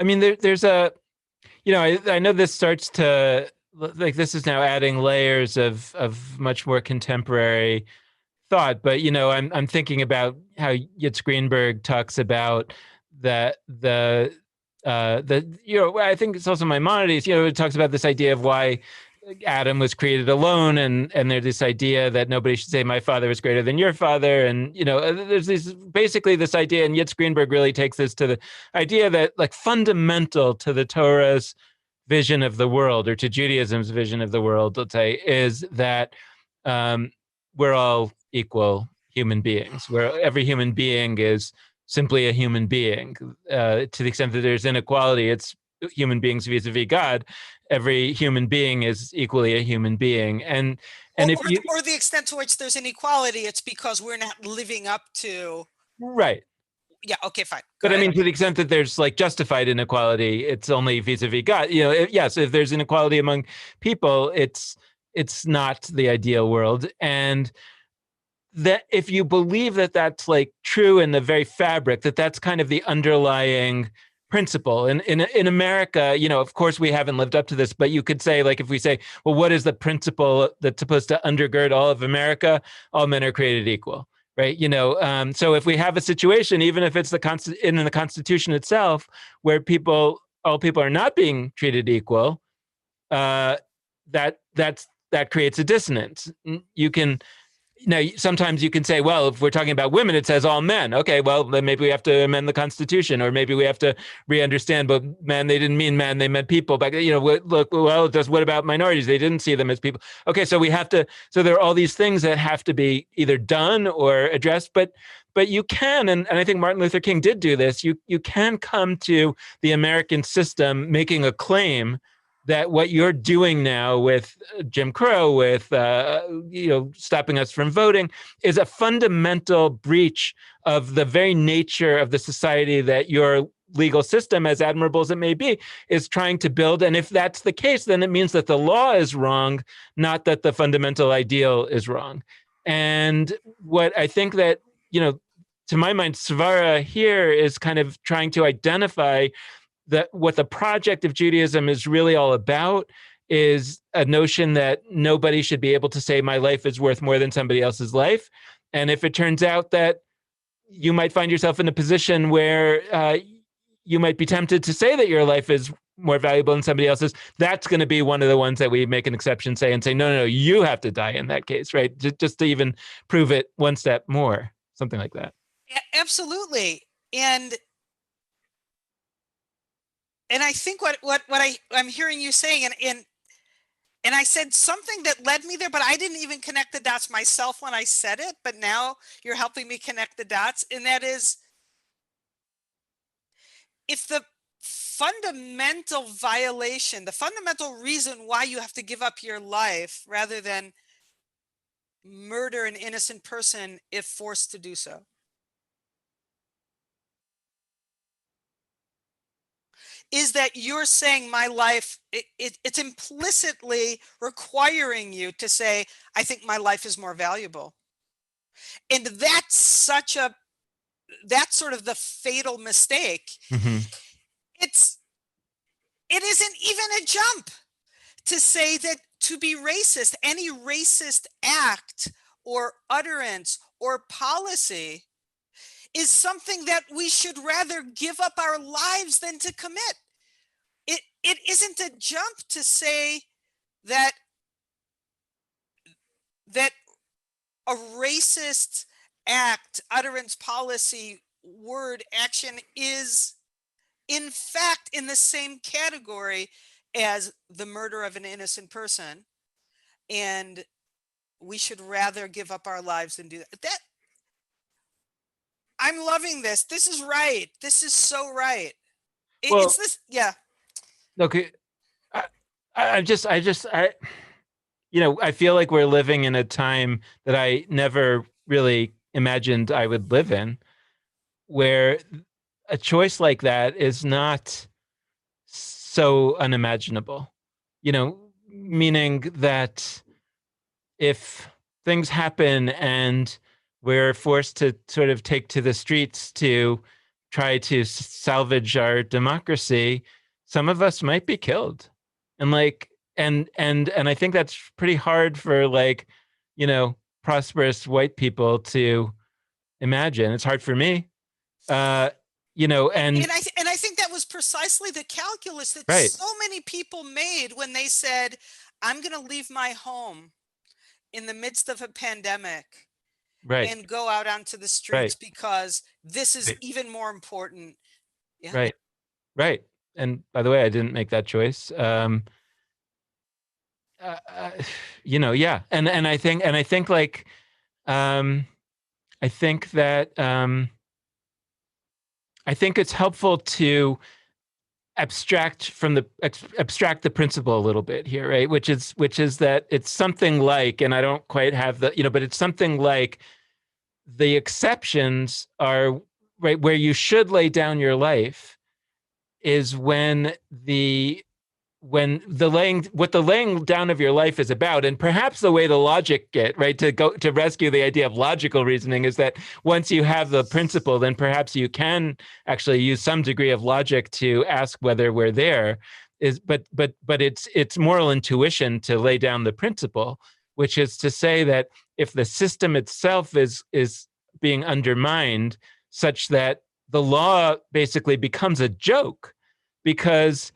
S1: I mean, there's a, I know this starts to, like, this is now adding layers of much more contemporary thought, but I'm thinking about how Yitz Greenberg talks about I think it's also Maimonides, it talks about this idea of why Adam was created alone, and there's this idea that nobody should say my father was greater than your father, and there's basically this idea, and Yitz Greenberg really takes this to the idea that, like, fundamental to the Torah's vision of the world, or to Judaism's vision of the world, let's say, is that we're all equal human beings, where every human being is simply a human being. To the extent that there's inequality, it's human beings vis-a-vis God. Every human being is equally a human being, and if you,
S2: or the extent to which there's inequality, it's because we're not living up to.
S1: right.
S2: Yeah. Okay. Fine. Go
S1: But I
S2: ahead.
S1: mean, to the extent that there's, like, justified inequality, it's only vis-a-vis God. Yes, if there's inequality among people, it's not the ideal world. And that if you believe that that's, like, true in the very fabric, that that's kind of the underlying principle. And in America, of course, we haven't lived up to this, but you could say, like, if we say, well, what is the principle that's supposed to undergird all of America? All men are created equal, right? So if we have a situation, even if it's in the Constitution itself, where all people are not being treated equal, that creates a dissonance. You can Now, sometimes you can say, well, if we're talking about women, it says all men. Okay, well, then maybe we have to amend the Constitution, or maybe we have to re-understand, but man, they didn't mean men, they meant people. But, look, well, what about minorities? They didn't see them as people. Okay, so there are all these things that have to be either done or addressed, but you can, and I think Martin Luther King did do this, you can come to the American system making a claim that what you're doing now with Jim Crow, with stopping us from voting, is a fundamental breach of the very nature of the society that your legal system, as admirable as it may be, is trying to build. And if that's the case, then it means that the law is wrong, not that the fundamental ideal is wrong. And what I think that, to my mind, Svara here is kind of trying to identify that what the project of Judaism is really all about is a notion that nobody should be able to say my life is worth more than somebody else's life. And if it turns out that you might find yourself in a position where you might be tempted to say that your life is more valuable than somebody else's, that's going to be one of the ones that we make an exception and say, no, you have to die in that case, right? Just to even prove it one step more, something like that.
S2: Absolutely. And I think what I'm hearing you saying, and I said something that led me there, but I didn't even connect the dots myself when I said it, but now you're helping me connect the dots. And that is, if the fundamental violation, the fundamental reason why you have to give up your life rather than murder an innocent person if forced to do so, is that you're saying my life, it's implicitly requiring you to say, I think my life is more valuable. And that's sort of the fatal mistake.
S1: Mm-hmm.
S2: It isn't even a jump to say that to be racist, any racist act or utterance or policy is something that we should rather give up our lives than to commit. It isn't a jump to say that a racist act, utterance, policy, word, action is in fact in the same category as the murder of an innocent person. And we should rather give up our lives than do that. I'm loving this. This is right. This is so right. It's
S1: Well,
S2: this. Yeah.
S1: okay. I, I I feel like we're living in a time that I never really imagined I would live in, where a choice like that is not so unimaginable. Meaning that if things happen and we're forced to sort of take to the streets to try to salvage our democracy, some of us might be killed. And like and I think that's pretty hard for prosperous white people to imagine. It's hard for me. Uh and
S2: And I think that was precisely the calculus that
S1: right,
S2: so many people made when they said, I'm going to leave my home in the midst of a pandemic
S1: right,
S2: and go out onto the streets
S1: right,
S2: because this is
S1: right,
S2: even more important. Yeah.
S1: right, right. And by the way, I didn't make that choice. Uh, uh, yeah. And I think like um I think that I think it's helpful to abstract the principle a little bit here, right? Which is that it's something like, and I don't quite have but it's something like the exceptions are right where you should lay down your life is when the laying down of your life is about, and perhaps the way to logic it, right, to rescue the idea of logical reasoning, is that once you have the principle, then perhaps you can actually use some degree of logic to ask whether we're there. But it's moral intuition to lay down the principle, which is to say that if the system itself is being undermined such that the law basically becomes a joke, because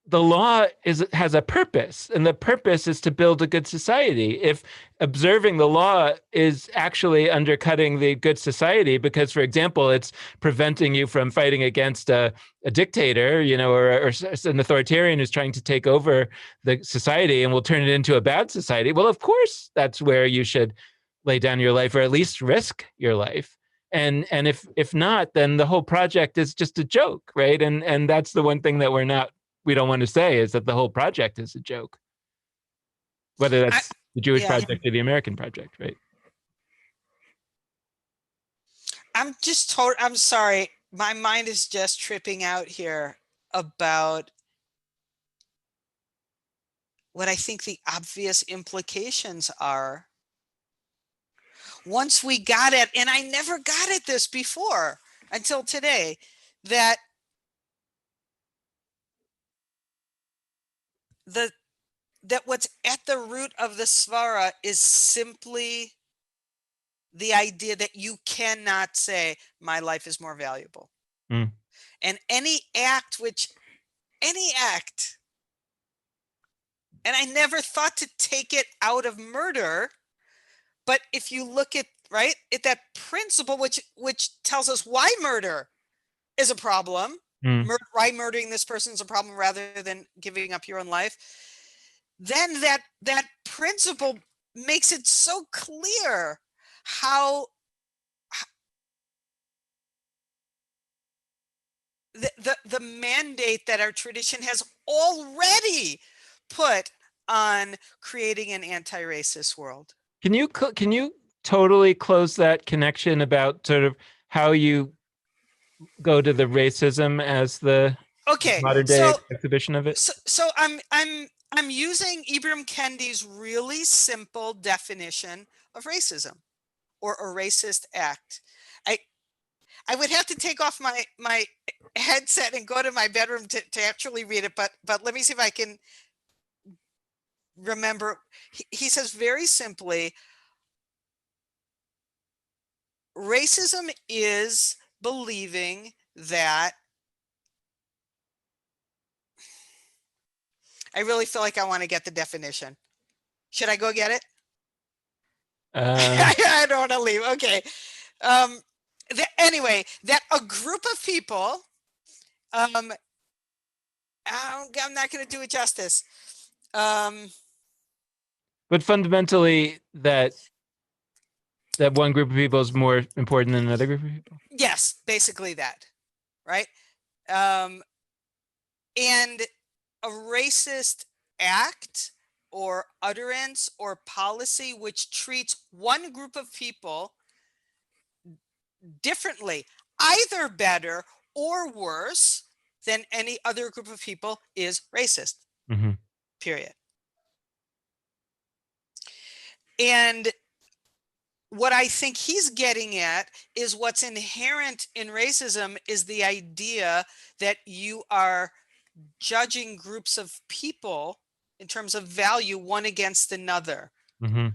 S1: the law has a purpose, and the purpose is to build a good society. If observing the law is actually undercutting the good society because, for example, it's preventing you from fighting against a dictator, or an authoritarian who's trying to take over the society and will turn it into a bad society, well, of course, that's where you should lay down your life, or at least risk your life. And if not, then the whole project is just a joke, right? And that's the one thing that we don't want to say, is that the whole project is a joke, whether
S2: I,
S1: that's the Jewish
S2: yeah.
S1: project or the American project, right?
S2: I'm sorry. My mind is just tripping out here about what I think the obvious implications are once we got it. And I never got it this before until today, that the that what's at the root of the svara is simply the idea that you cannot say my life is more valuable.
S1: Mm.
S2: And any act, and I never thought to take it out of murder, but if you look at at that principle, which tells us why murder is a problem,
S1: Mm.
S2: why murdering this person is a problem rather than giving up your own life, then that principle makes it so clear how the mandate that our tradition has already put on creating an anti-racist world.
S1: Can you totally close that connection about sort of how you go to the racism as the
S2: Okay,
S1: modern day exhibition of it?
S2: so I'm using Ibram Kendi's really simple definition of racism, or a racist act. I I would have to take off my headset and go to my bedroom to actually read it, but let me see if I can remember. He says very simply, racism is believing that, I really feel like I want to get the definition. Should I go get it? I don't want to leave. Okay. Anyway, that a group of people, I'm not going to do it justice.
S1: But fundamentally, that one group of people is more important than another group of people.
S2: Yes, basically that, right? Um, and a racist act or utterance or policy which treats one group of people differently, either better or worse than any other group of people, is racist.
S1: Mm-hmm.
S2: Period. And what I think he's getting at is what's inherent in racism is the idea that you are judging groups of people in terms of value one against another.
S1: Mm-hmm.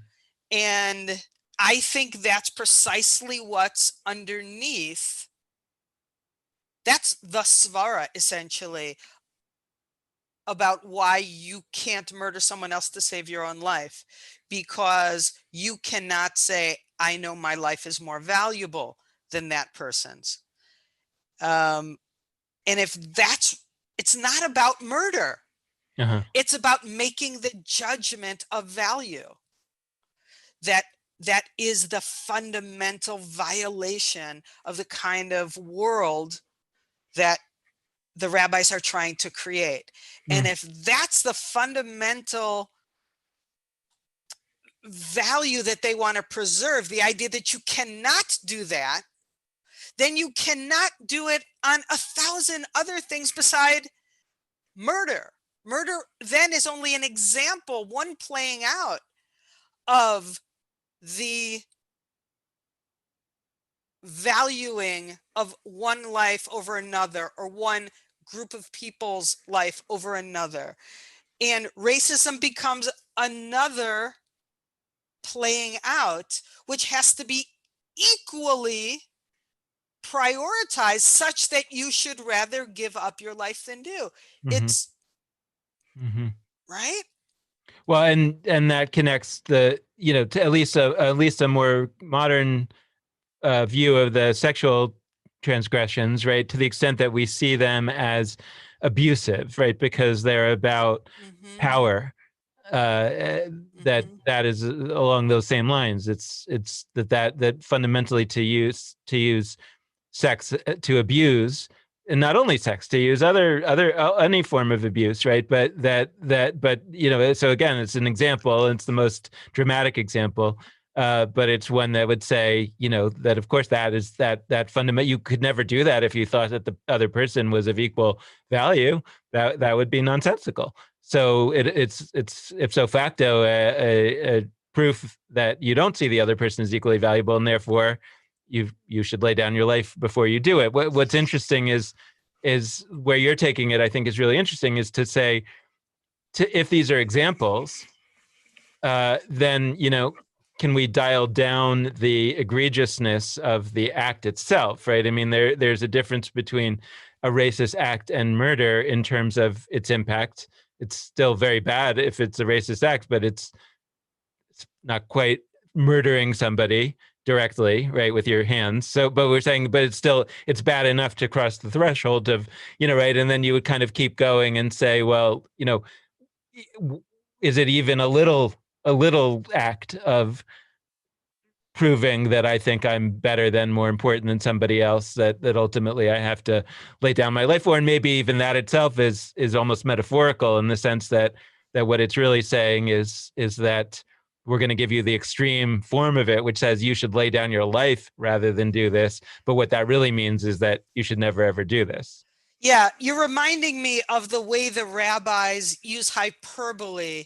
S2: And I think that's precisely what's underneath. That's the svara, essentially, about why you can't murder someone else to save your own life, because you cannot say, I know my life is more valuable than that person's. And if that's, it's not about murder.
S1: Uh-huh.
S2: It's about making the judgment of value. That is the fundamental violation of the kind of world that the rabbis are trying to create. And if that's the fundamental value that they want to preserve, the idea that you cannot do that, then you cannot do it on 1,000 other things beside murder. Murder then is only an example, one playing out of the valuing of one life over another, or one group of people's life over another. And racism becomes another playing out, which has to be equally prioritized, such that you should rather give up your life than do. It's right.
S1: Well, and that connects the, to at least a more modern view of the sexual transgressions, right? To the extent that we see them as abusive, right? Because they're about power. That is along those same lines. It's that fundamentally to use sex to abuse, and not only sex, to use other any form of abuse, right? But so again, it's an example, and it's the most dramatic example, but it's one that would say, that of course that is that fundamental. You could never do that if you thought that the other person was of equal value. That would be nonsensical. So it's ipso facto a proof that you don't see the other person as equally valuable, and therefore you should lay down your life before you do it. What's interesting is where you're taking it, I think is really interesting, is to say, if these are examples, then, can we dial down the egregiousness of the act itself, right? I mean, there's a difference between a racist act and murder in terms of its impact. It's still very bad if it's a racist act, but it's not quite murdering somebody directly, right, with your hands. So, but we're saying, but it's bad enough to cross the threshold of, right? And then you would kind of keep going and say, well, is it even a little act of proving that I think I'm better than, more important than somebody else, that ultimately I have to lay down my life for? And maybe even that itself is almost metaphorical, in the sense that what it's really saying is that we're going to give you the extreme form of it, which says you should lay down your life rather than do this. But what that really means is that you should never, ever do this.
S2: Yeah, you're reminding me of the way the rabbis use hyperbole,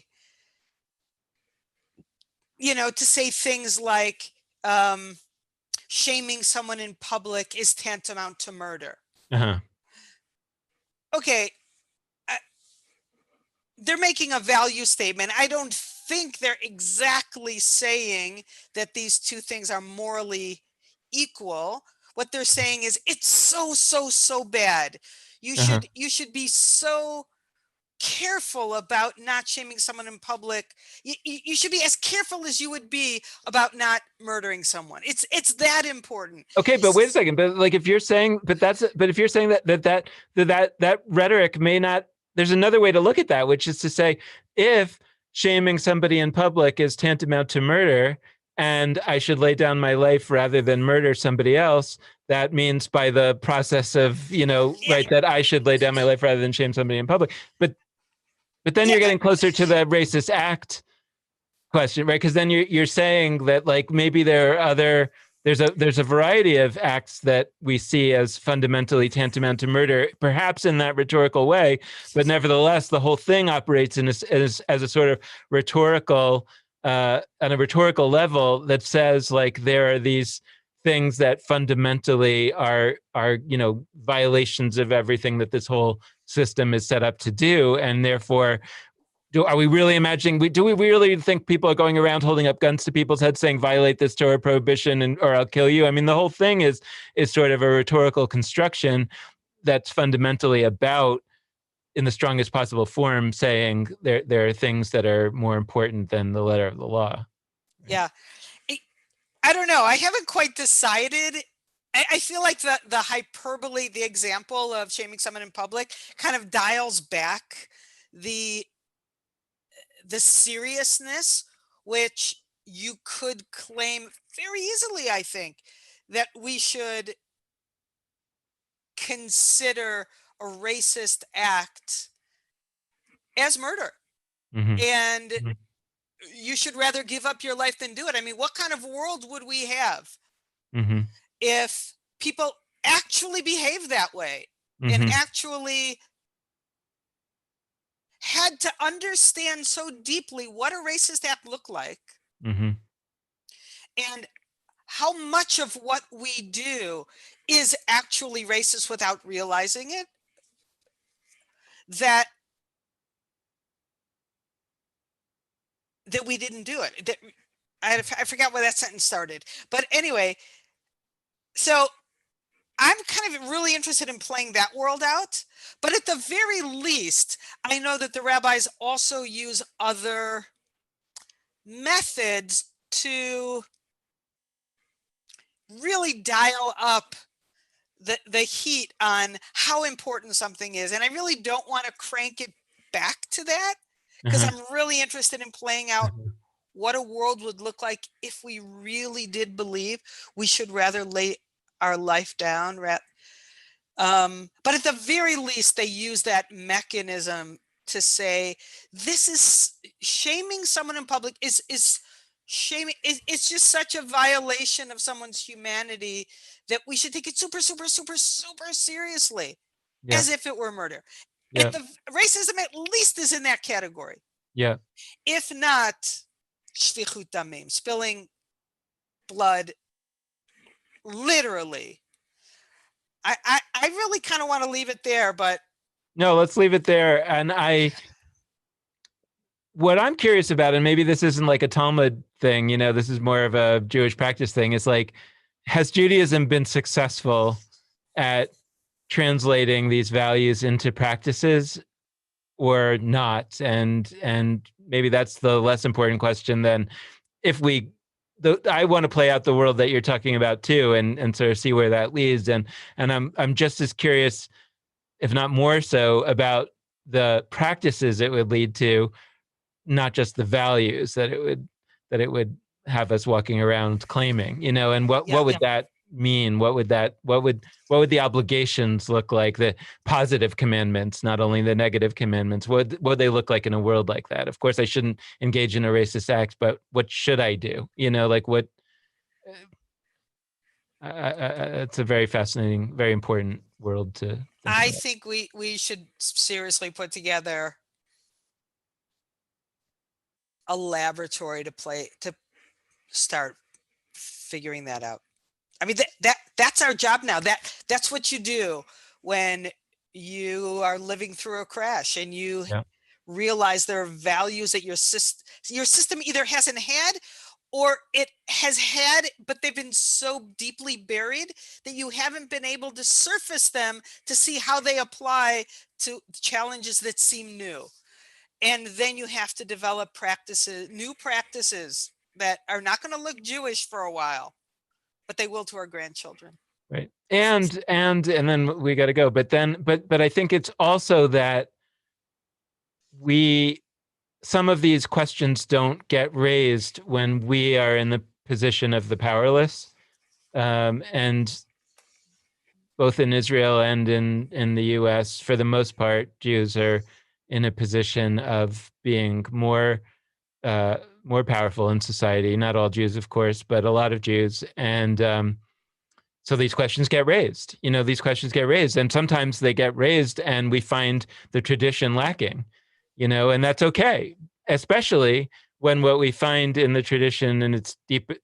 S2: to say things like shaming someone in public is tantamount to murder.
S1: Uh-huh.
S2: Okay, they're making a value statement. I don't think they're exactly saying that these two things are morally equal. What they're saying is it's so bad. You should be so careful about not shaming someone in public. You should be as careful as you would be about not murdering someone. It's that important.
S1: Okay, but wait a second. But like, if you're saying, but if you're saying that rhetoric may not, there's another way to look at that, which is to say, if shaming somebody in public is tantamount to murder, and I should lay down my life rather than murder somebody else, that means by the process of,
S2: Yeah,
S1: right, that I should lay down my life rather than shame somebody in public. But then
S2: yeah,
S1: you're getting closer to the racist act question, right? Because then you're saying that like maybe there's a variety of acts that we see as fundamentally tantamount to murder, perhaps in that rhetorical way, but nevertheless the whole thing operates as a sort of rhetorical on a rhetorical level that says like there are these things that fundamentally are violations of everything that this whole system is set up to do, and therefore are we really imagining? Do we really think people are going around holding up guns to people's heads, saying "violate this Torah prohibition" or "I'll kill you"? I mean, the whole thing is sort of a rhetorical construction that's fundamentally about, in the strongest possible form, saying there are things that are more important than the letter of the law. Right?
S2: yeah. I don't know. I haven't quite decided. I feel like the hyperbole, the example of shaming someone in public, kind of dials back the seriousness, which you could claim very easily, I think, that we should consider a racist act as murder.
S1: Mm-hmm.
S2: And
S1: Mm-hmm.
S2: you should rather give up your life than do it. I mean, what kind of world would we have
S1: Mm-hmm.
S2: if people actually behave that way and
S1: Mm-hmm.
S2: actually had to understand so deeply what a racist act looked like
S1: Mm-hmm.
S2: and how much of what we do is actually racist without realizing it, that we didn't do it. That I forgot where that sentence started. But anyway, so I'm kind of really interested in playing that world out. But at the very least, I know that the rabbis also use other methods to really dial up the heat on how important something is. And I really don't want to crank it back to that, because
S1: Uh-huh.
S2: I'm really interested in playing out what a world would look like if we really did believe we should rather lay our life down. But at the very least, they use that mechanism to say this is shaming someone in public is shaming. It's just such a violation of someone's humanity that we should take it super, super, super, super seriously,
S1: Yeah.
S2: as if it were murder.
S1: Yeah.
S2: Racism at least is in that category.
S1: Yeah.
S2: If not, shvichut damim, spilling blood, literally. I really kind of want to leave it there, but
S1: No, let's leave it there. And what I'm curious about, and maybe this isn't like a Talmud thing, this is more of a Jewish practice thing, is like, has Judaism been successful at translating these values into practices or not? And maybe that's the less important question than if I want to play out the world that you're talking about too, and sort of see where that leads. And I'm just as curious, if not more so, about the practices it would lead to, not just the values that it would have us walking around claiming, and what
S2: yeah.
S1: would that mean? What would the obligations look like? The positive commandments, not only the negative commandments. What would they look like in a world like that? Of course, I shouldn't engage in a racist act, but what should I do? Like what? It's a very fascinating, very important world to think
S2: I
S1: about.
S2: think we should seriously put together a laboratory to start figuring that out. I mean, that's our job now. That's what you do when you are living through a crash and you
S1: Yeah.
S2: realize there are values that your system either hasn't had, or it has had, but they've been so deeply buried that you haven't been able to surface them to see how they apply to challenges that seem new. And then you have to develop new practices that are not going to look Jewish for a while, but they will to our grandchildren.
S1: Right. And then we got to go. But I think it's also that we some of these questions don't get raised when we are in the position of the powerless. And both in Israel and in the US, for the most part, Jews are in a position of being more powerful in society. Not all Jews, of course, but a lot of Jews. And so these questions get raised. These questions get raised, and sometimes they get raised, and we find the tradition lacking. And that's okay, especially when what we find in the tradition in its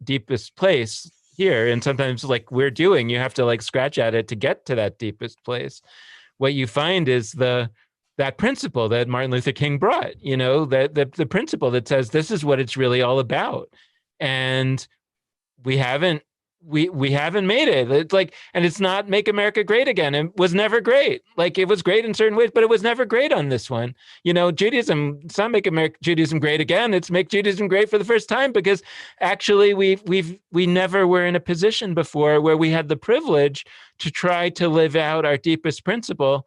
S1: deepest place here, and sometimes like we're doing, you have to like scratch at it to get to that deepest place. What you find is that principle that Martin Luther King brought, that the principle that says this is what it's really all about. And we haven't we haven't made it. It's like, and it's not make America great again. It was never great. Like it was great in certain ways, but it was never great on this one. Judaism, it's not make Judaism great again. It's make Judaism great for the first time, because actually we never were in a position before where we had the privilege to try to live out our deepest principle,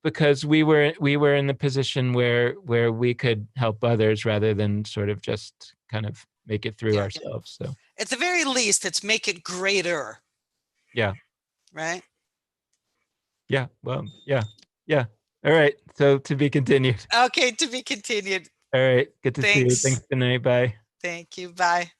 S1: because we were in the position where we could help others rather than sort of just kind of make it through ourselves. So
S2: at the very least, it's make it greater.
S1: Yeah.
S2: Right.
S1: Yeah. Well, yeah. Yeah. All right. So to be continued.
S2: Okay. To be continued.
S1: All right. Good to see you. Thanks. Good night. Bye.
S2: Thank you. Bye.